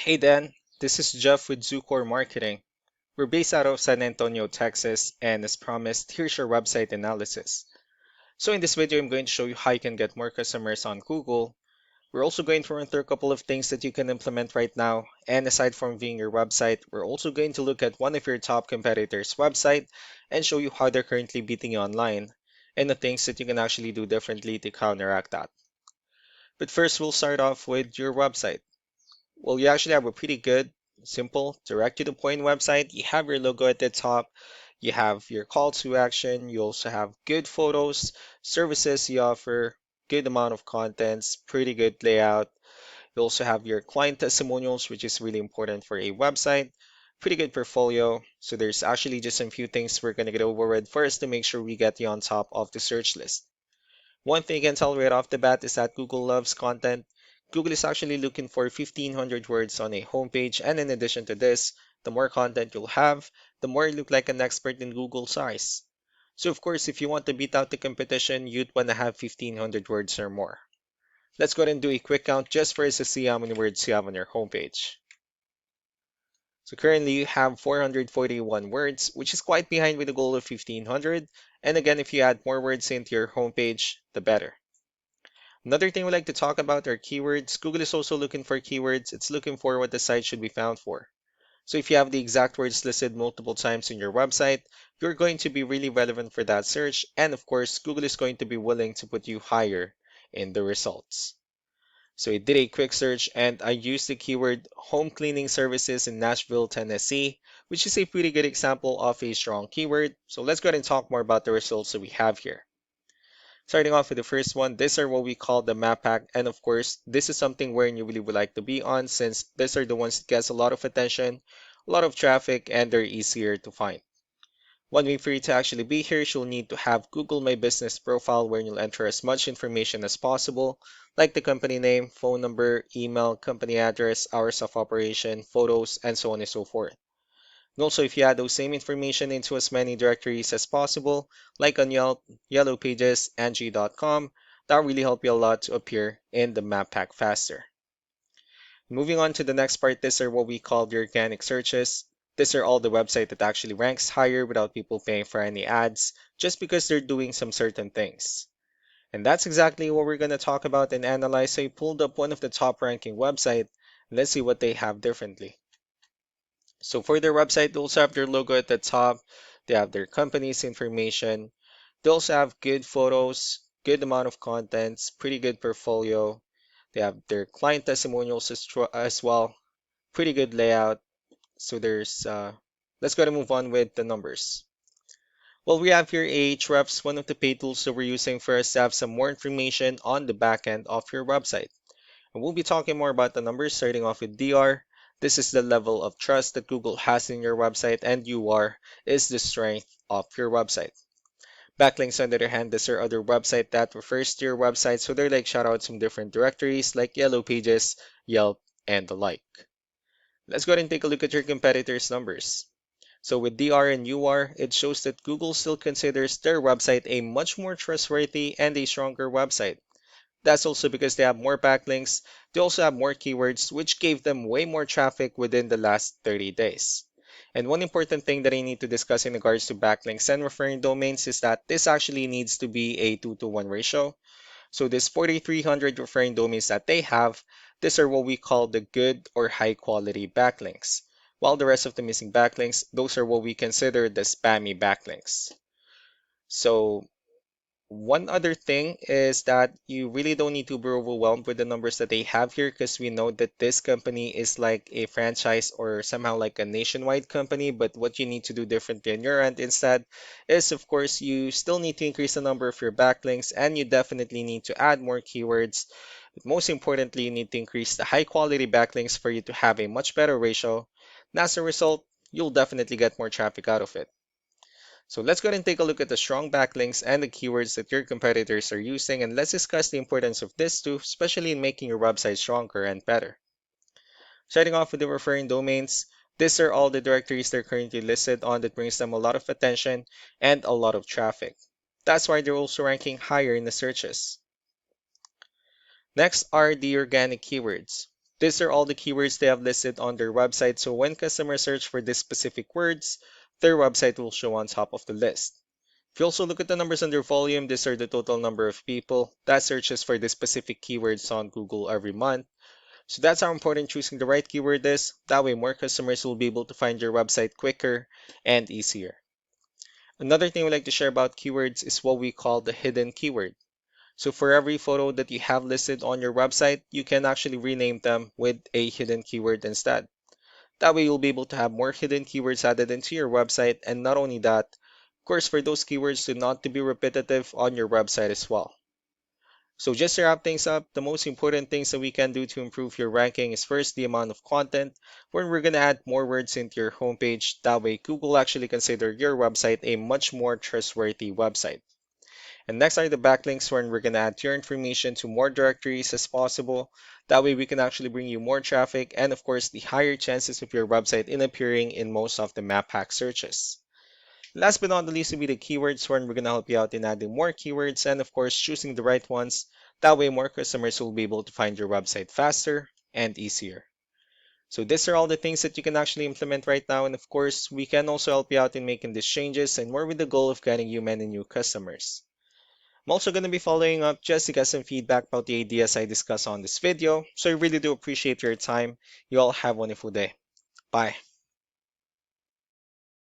Hey Dan, this is Jeff with Zucore Marketing. We're based out of San Antonio, Texas, and as promised, here's your website analysis. So in this video, I'm going to show you how you can get more customers on Google. We're also going to run through a couple of things that you can implement right now. And aside from viewing your website, we're also going to look at one of your top competitors' website and show you how they're currently beating you online and the things that you can actually do differently to counteract that. But first, we'll start off with your website. Well, you actually have a pretty good, simple, direct to the point website. You have your logo at the top, you have your call to action, you also have good photos, services you offer, good amount of contents, pretty good layout. You also have your client testimonials, which is really important for a website, pretty good portfolio. So there's actually just a few things we're going to get over with first to make sure we get you on top of the search list. One thing you can tell right off the bat is that Google loves content. Google is actually looking for 1,500 words on a homepage, and in addition to this, the more content you'll have, the more you look like an expert in Google's eyes. So of course, if you want to beat out the competition, you'd want to have 1,500 words or more. Let's go ahead and do a quick count just for us to see how many words you have on your homepage. So currently you have 441 words, which is quite behind with the goal of 1,500. And again, if you add more words into your homepage, the better. Another thing we like to talk about are keywords. Google is also looking for keywords. It's looking for what the site should be found for. So if you have the exact words listed multiple times in your website, you're going to be really relevant for that search. And of course, Google is going to be willing to put you higher in the results. So I did a quick search and I used the keyword home cleaning services in Nashville, Tennessee, which is a pretty good example of a strong keyword. So let's go ahead and talk more about the results that we have here. Starting off with the first one, these are what we call the map pack. And of course, this is something where you really would like to be on since these are the ones that gets a lot of attention, a lot of traffic, and they're easier to find. One way for you to actually be here is you'll need to have Google My Business profile where you'll enter as much information as possible, like the company name, phone number, email, company address, hours of operation, photos, and so on and so forth. And also, if you add those same information into as many directories as possible, like on Yelp, Yellow Pages, Angie.com, that will really help you a lot to appear in the map pack faster. Moving on to the next part, these are what we call the organic searches. These are all the website that actually ranks higher without people paying for any ads, just because they're doing some certain things. And that's exactly what we're going to talk about and analyze. So I pulled up one of the top ranking website. Let's see what they have differently. So for their website, they also have their logo at the top. They have their company's information. They also have good photos, good amount of contents, pretty good portfolio. They have their client testimonials as well, pretty good layout. So let's go to move on with the numbers. Well, we have here Ahrefs, one of the paid tools that we're using for us to have some more information on the back end of your website. And we'll be talking more about the numbers starting off with DR. This is the level of trust that Google has in your website, and UR is the strength of your website. Backlinks, on the other hand, these are other website that refers to your website, so they're like shoutouts from different directories like Yellow Pages, Yelp, and the like. Let's go ahead and take a look at your competitors' numbers. So with DR and UR, it shows that Google still considers their website a much more trustworthy and a stronger website. That's also because they have more backlinks. They also have more keywords, which gave them way more traffic within the last 30 days. And one important thing that I need to discuss in regards to backlinks and referring domains is that this actually needs to be a 2-to-1 ratio. So this 4,300 referring domains that they have, these are what we call the good or high quality backlinks. While the rest of the missing backlinks, those are what we consider the spammy backlinks. So one other thing is that you really don't need to be overwhelmed with the numbers that they have here because we know that this company is like a franchise or somehow like a nationwide company. But what you need to do differently on your end instead is, of course, you still need to increase the number of your backlinks and you definitely need to add more keywords. But most importantly, you need to increase the high quality backlinks for you to have a much better ratio. And as a result, you'll definitely get more traffic out of it. So let's go ahead and take a look at the strong backlinks and the keywords that your competitors are using, and let's discuss the importance of this too, especially in making your website stronger and better. Starting off with the referring domains, these are all the directories they're currently listed on that brings them a lot of attention and a lot of traffic. That's why they're also ranking higher in the searches. Next are the organic keywords. These are all the keywords they have listed on their website, so when customers search for these specific words, their website will show on top of the list. If you also look at the numbers under volume, these are the total number of people that searches for the specific keywords on Google every month. So that's how important choosing the right keyword is. That way more customers will be able to find your website quicker and easier. Another thing we like to share about keywords is what we call the hidden keyword. So for every photo that you have listed on your website, you can actually rename them with a hidden keyword instead. That way you'll be able to have more hidden keywords added into your website, and not only that, of course, for those keywords to not to be repetitive on your website as well. So just to wrap things up, the most important things that we can do to improve your ranking is first the amount of content, where we're going to add more words into your homepage. That way Google actually consider your website a much more trustworthy website. And next are the backlinks, where we're going to add your information to more directories as possible. That way we can actually bring you more traffic and of course the higher chances of your website in appearing in most of the map hack searches. Last but not the least will be the keywords, where we're going to help you out in adding more keywords and of course choosing the right ones. That way more customers will be able to find your website faster and easier. So these are all the things that you can actually implement right now, and of course we can also help you out in making these changes and more with the goal of getting you many new customers. I'm also going to be following up just to get some feedback about the ideas I discussed on this video, so I really do appreciate your time. You all have a wonderful day. Bye.